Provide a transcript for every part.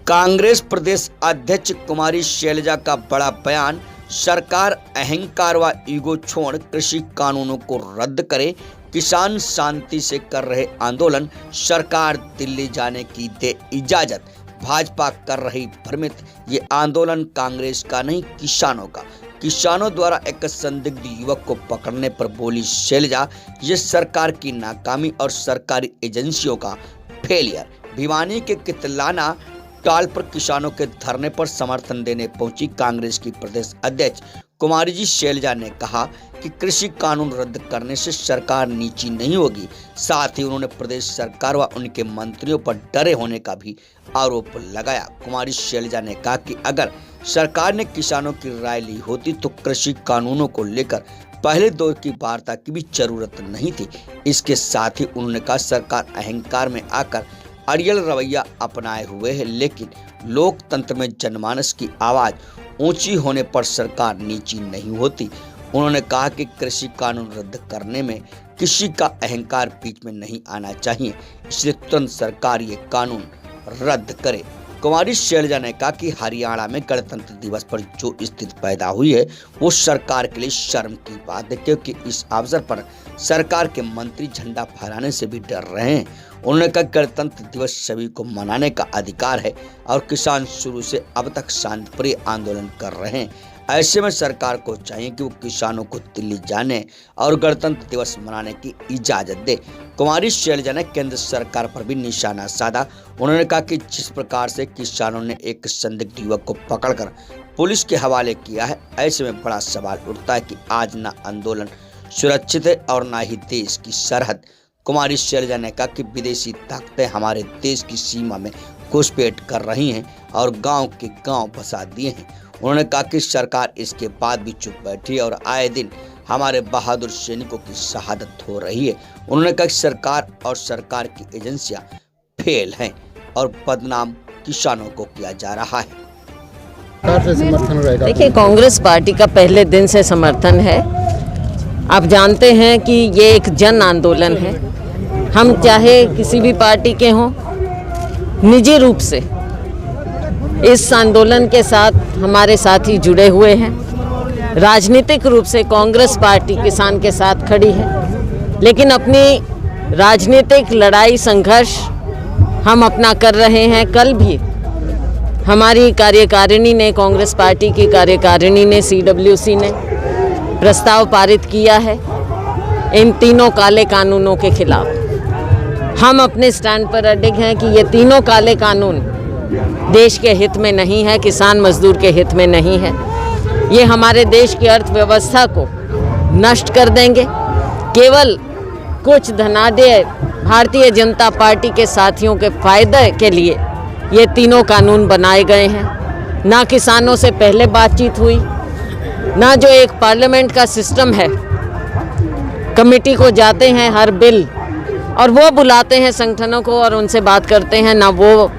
कांग्रेस प्रदेश अध्यक्ष कुमारी शैलजा का बड़ा बयान। सरकार अहंकार व ईगो छोड़ कृषि कानूनों को रद्द करे। किसान शांति से कर रहे आंदोलन, सरकार दिल्ली जाने की दे इजाजत। भाजपा कर रही भ्रमित, ये आंदोलन कांग्रेस का नहीं किसानों का। किसानों द्वारा एक संदिग्ध युवक को पकड़ने पर बोली शैलजा, ये सरकार की नाकामी और सरकारी एजेंसियों का फेलियर। भिवानी के कितलाना टाल पर किसानों के धरने पर समर्थन देने पहुंची कांग्रेस की प्रदेश अध्यक्ष कुमारी जी शैलजा ने कहा कि कृषि कानून रद्द करने से सरकार नीची नहीं होगी। साथ ही उन्होंने प्रदेश सरकार व उनके मंत्रियों पर डरे होने का भी आरोप लगाया। कुमारी शैलजा ने कहा कि अगर सरकार ने किसानों की राय ली होती तो कृषि कानूनों को लेकर पहले दौर की वार्ता की भी जरूरत नहीं थी। इसके साथ ही उन्होंने कहा सरकार अहंकार में आकर अड़ियल रवैया अपनाए हुए है, लेकिन लोकतंत्र में जनमानस की आवाज ऊंची होने पर सरकार नीची नहीं होती। उन्होंने कहा कि कृषि कानून रद्द करने में किसी का अहंकार बीच में नहीं आना चाहिए, इसलिए तुरंत सरकार ये कानून रद्द करे। कुमारी शैलजा ने कहा कि हरियाणा में गणतंत्र दिवस पर जो स्थिति पैदा हुई है वो सरकार के लिए शर्म की बात है, क्योंकि इस अवसर पर सरकार के मंत्री झंडा फहराने से भी डर रहे हैं। उन्होंने कहा गणतंत्र दिवस सभी को मनाने का अधिकार है और किसान शुरू से अब तक शांतिप्रिय आंदोलन कर रहे हैं। ऐसे में सरकार को चाहिए कि वो किसानों को दिल्ली जाने और गणतंत्र दिवस मनाने की इजाजत दे। कुमारी शैलजा ने केंद्र सरकार पर भी निशाना साधा। उन्होंने कहा कि जिस प्रकार से किसानों ने एक संदिग्ध युवक को पकड़कर पुलिस के हवाले किया है, ऐसे में बड़ा सवाल उठता है कि आज न आंदोलन सुरक्षित है और न ही देश की सरहद। कुमारी शैलजा ने कहा कि विदेशी ताकतें हमारे देश की सीमा में घुसपैठ कर रही हैं और गांव के गांव बसा दिए हैं। उन्होंने कहा कि सरकार इसके बाद भी चुप बैठी और आए दिन हमारे बहादुर सैनिकों की शहादत हो रही है। उन्होंने कहा कि सरकार और सरकार की एजेंसियां फेल हैं और बदनाम किसानों को किया जा रहा है। देखिए, कांग्रेस पार्टी का पहले दिन से समर्थन है। आप जानते हैं कि ये एक जन आंदोलन है। हम चाहे किसी भी पार्टी के हों, निजी रूप से इस आंदोलन के साथ हमारे साथी जुड़े हुए हैं। राजनीतिक रूप से कांग्रेस पार्टी किसान के साथ खड़ी है, लेकिन अपनी राजनीतिक लड़ाई संघर्ष हम अपना कर रहे हैं। कल भी हमारी कार्यकारिणी ने, कांग्रेस पार्टी की कार्यकारिणी ने, CWC ने प्रस्ताव पारित किया है इन तीनों काले कानूनों के खिलाफ। हम अपने स्टैंड पर अडिग हैं कि ये तीनों काले कानून देश के हित में नहीं है, किसान मजदूर के हित में नहीं है। ये हमारे देश की अर्थव्यवस्था को नष्ट कर देंगे। केवल कुछ धनाढ्य भारतीय जनता पार्टी के साथियों के फायदे के लिए ये तीनों कानून बनाए गए हैं। ना किसानों से पहले बातचीत हुई, ना जो एक पार्लियामेंट का सिस्टम है, कमेटी को जाते हैं हर बिल और वो बुलाते हैं संगठनों को और उनसे बात करते हैं, ना वो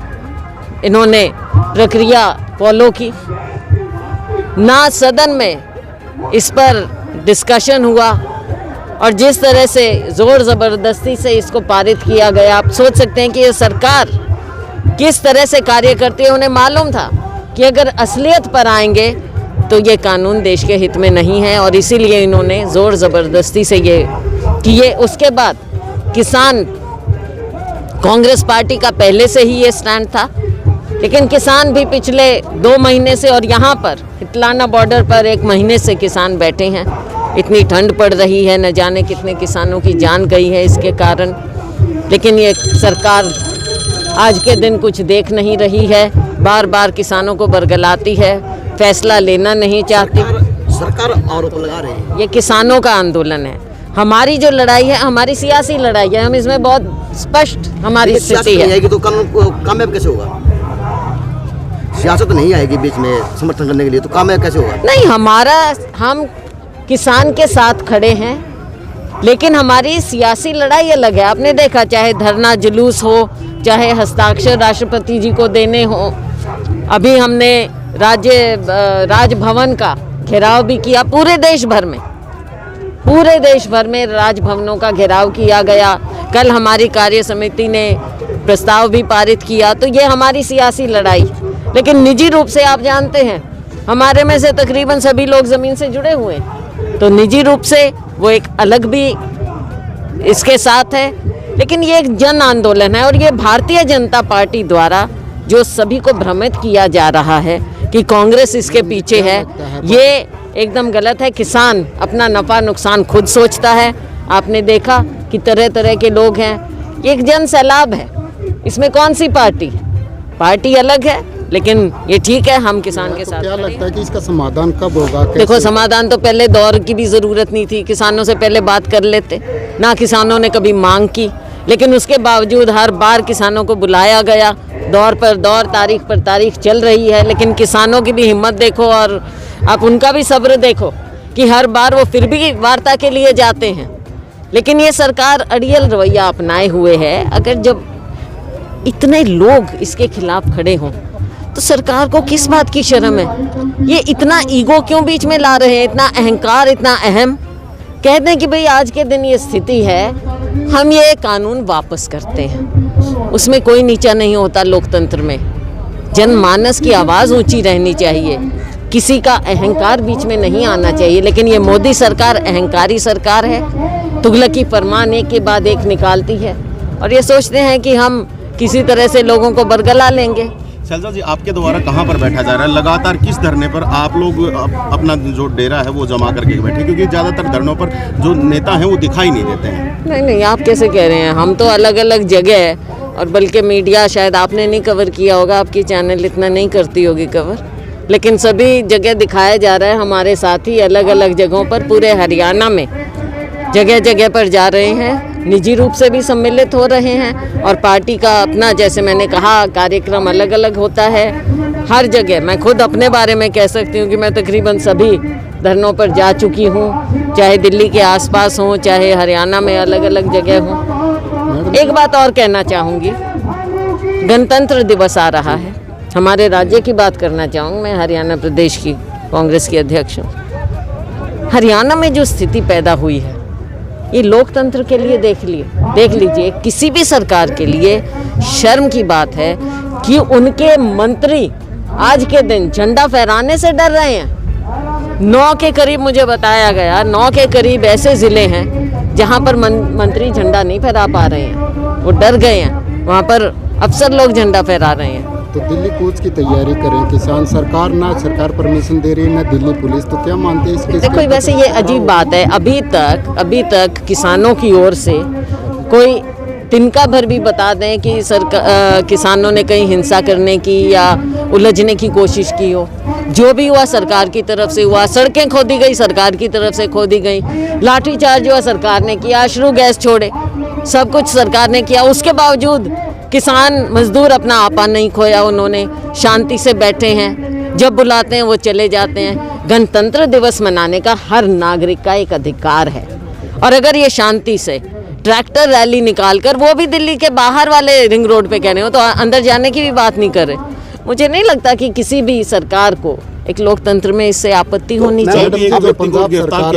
इन्होंने प्रक्रिया फॉलो की, ना सदन में इस पर डिस्कशन हुआ और जिस तरह से ज़ोर ज़बरदस्ती से इसको पारित किया गया। आप सोच सकते हैं कि ये सरकार किस तरह से कार्य करती है। उन्हें मालूम था कि अगर असलियत पर आएंगे तो ये कानून देश के हित में नहीं है और इसीलिए इन्होंने ज़ोर ज़बरदस्ती से ये किए। उसके बाद किसान, कांग्रेस पार्टी का पहले से ही ये स्टैंड था, लेकिन किसान भी पिछले 2 महीने से, और यहाँ पर कितलाना बॉर्डर पर 1 महीने से किसान बैठे हैं। इतनी ठंड पड़ रही है, न जाने कितने किसानों की जान गई है इसके कारण, लेकिन ये सरकार आज के दिन कुछ देख नहीं रही है। बार बार किसानों को बरगलाती है, फैसला लेना नहीं चाहती। सरकार आरोप लगा रही है। ये किसानों का आंदोलन है। हमारी जो लड़ाई है, हमारी सियासी लड़ाई है। हम इसमें बहुत स्पष्ट हमारी स्थिति है। तो कानून कामयाब कैसे होगा? सियासत नहीं आएगी बीच में समर्थन करने के लिए, तो कामयाब कैसे होगा? नहीं, हम किसान के साथ खड़े हैं, लेकिन हमारी सियासी लड़ाई अलग है। आपने देखा, चाहे धरना जुलूस हो, चाहे हस्ताक्षर राष्ट्रपति जी को देने हो। अभी हमने राजभवन का घेराव भी किया। पूरे देश भर में राजभवनों का घेराव किया गया। कल हमारी कार्य समिति ने प्रस्ताव भी पारित किया, तो ये हमारी सियासी लड़ाई। लेकिन निजी रूप से आप जानते हैं हमारे में से तकरीबन सभी लोग ज़मीन से जुड़े हुए हैं, तो निजी रूप से वो एक अलग भी इसके साथ है। लेकिन ये एक जन आंदोलन है और ये भारतीय जनता पार्टी द्वारा जो सभी को भ्रमित किया जा रहा है कि कांग्रेस इसके पीछे है, ये एकदम गलत है। किसान अपना नफ़ा नुकसान खुद सोचता है। आपने देखा कि तरह तरह के लोग हैं, ये एक जन सैलाब है, इसमें कौन सी पार्टी अलग है, लेकिन ये ठीक है, हम किसान के साथ। क्या लगता है कि इसका समाधान कब होगा? देखो, समाधान तो पहले दौर की भी ज़रूरत नहीं थी, किसानों से पहले बात कर लेते ना। किसानों ने कभी मांग की, लेकिन उसके बावजूद हर बार किसानों को बुलाया गया, दौर पर दौर, तारीख पर तारीख चल रही है। लेकिन किसानों की भी हिम्मत देखो और आप उनका भी सब्र देखो कि हर बार वो फिर भी वार्ता के लिए जाते हैं। लेकिन ये सरकार अड़ियल रवैया अपनाए हुए है। अगर जब इतने लोग इसके खिलाफ खड़े हों तो सरकार को किस बात की शर्म है? ये इतना ईगो क्यों बीच में ला रहे हैं, इतना अहंकार, इतना अहम? कहते हैं कि भाई आज के दिन ये स्थिति है, हम ये कानून वापस करते हैं। उसमें कोई नीचा नहीं होता। लोकतंत्र में जनमानस की आवाज़ ऊंची रहनी चाहिए, किसी का अहंकार बीच में नहीं आना चाहिए। लेकिन ये मोदी सरकार अहंकारी सरकार है, तुगलकी फरमान एक के बाद एक निकालती है और ये सोचते हैं कि हम किसी तरह से लोगों को बरगला लेंगे। शैलजा जी, आपके द्वारा कहाँ पर बैठा जा रहा है? लगातार किस धरने पर आप लोग अपना जो डेरा है वो जमा करके बैठे? क्योंकि ज़्यादातर धरनों पर जो नेता हैं वो दिखाई नहीं देते हैं। नहीं, आप कैसे कह रहे हैं? हम तो अलग अलग जगह है, और बल्कि मीडिया शायद आपने नहीं कवर किया होगा, आपकी चैनल इतना नहीं करती होगी कवर, लेकिन सभी जगह दिखाया जा रहा है। हमारे साथी अलग अलग जगहों पर पूरे हरियाणा में जगह जगह पर जा रहे हैं, निजी रूप से भी सम्मिलित हो रहे हैं और पार्टी का अपना, जैसे मैंने कहा, कार्यक्रम अलग अलग होता है हर जगह। मैं खुद अपने बारे में कह सकती हूँ कि मैं तकरीबन सभी धरनों पर जा चुकी हूँ, चाहे दिल्ली के आसपास हों, चाहे हरियाणा में अलग अलग जगह हों। एक बात और कहना चाहूँगी, गणतंत्र दिवस आ रहा है, हमारे राज्य की बात करना चाहूँगी। मैं हरियाणा प्रदेश की कांग्रेस की अध्यक्ष हूँ। हरियाणा में जो स्थिति पैदा हुई है, ये लोकतंत्र के लिए देख लीजिए, किसी भी सरकार के लिए शर्म की बात है कि उनके मंत्री आज के दिन झंडा फहराने से डर रहे हैं। 9 के करीब मुझे बताया गया, 9 के करीब ऐसे ज़िले हैं जहां पर मंत्री झंडा नहीं फहरा पा रहे हैं, वो डर गए हैं। वहां पर अफसर लोग झंडा फहरा रहे हैं। तो दिल्ली कूच की तैयारी करें किसान, सरकार परमिशन दे रही है, ना दिल्ली पुलिस, तो क्या मानते हैं इसके? देखो, वैसे ये अजीब बात है, अभी तक किसानों की ओर से कोई तिनका भर भी बता दें कि किसानों ने कहीं हिंसा करने की या उलझने की कोशिश की हो। जो भी हुआ सरकार की तरफ से हुआ, सड़कें खोदी गई सरकार की तरफ से खोदी गई, लाठीचार्ज हुआ सरकार ने किया, अश्रु गैस छोड़े, सब कुछ सरकार ने किया। उसके बावजूद किसान मजदूर अपना आपा नहीं खोया, उन्होंने शांति से बैठे हैं, जब बुलाते हैं वो चले जाते हैं। गणतंत्र दिवस मनाने का हर नागरिक का एक अधिकार है, और अगर ये शांति से ट्रैक्टर रैली निकालकर, वो भी दिल्ली के बाहर वाले रिंग रोड पे कह रहे हो, तो अंदर जाने की भी बात नहीं कर रहे, मुझे नहीं लगता कि किसी भी सरकार को एक लोकतंत्र में इससे आपत्ति होनी चाहिए। पंजाब सरकार